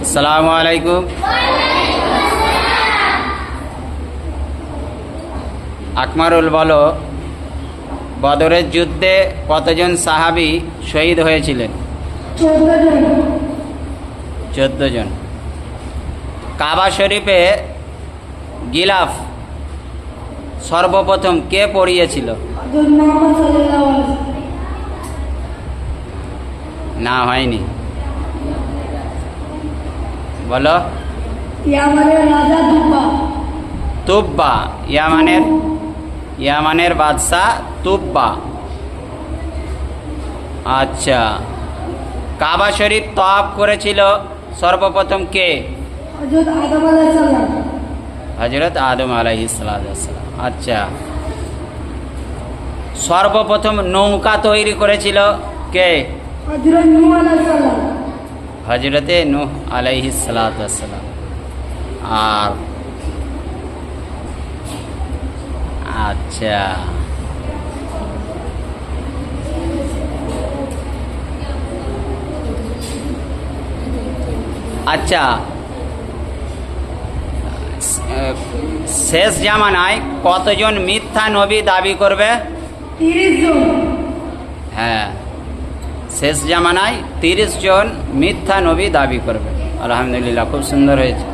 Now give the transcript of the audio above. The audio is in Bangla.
আসসালামু আলাইকুম। আকমারুল বলো, বদরের যুদ্ধে কতজন সাহাবী শহীদ হয়েছিলেন? 14 জন। কাবা শরীফে গিলাফ সর্বপ্রথম কে পড়িয়েছিল? না, হয়নি। বলো। তুব্বা, ইয়ামানের বাদশাহ তুব্বা। আচ্ছা, কাবা শরীফ তওয়াফ করেছিল সর্বপ্রথম কে? হযরত আদম আলাইহিস সালাম। আচ্ছা, সর্বপ্রথম নৌকা তৈরি করেছিল কে? হযরতে নূহ আলাইহিস সালাম। আর আচ্ছা, আচ্ছা, শেষ জামানায় কতজন মিথ্যা নবী দাবি করবে? 30 জন। হ্যাঁ, শেষ জামানায় 30 জন মিথ্যা নবী দাবি করবে। আলহামদুলিল্লাহ, খুব সুন্দর হয়েছে।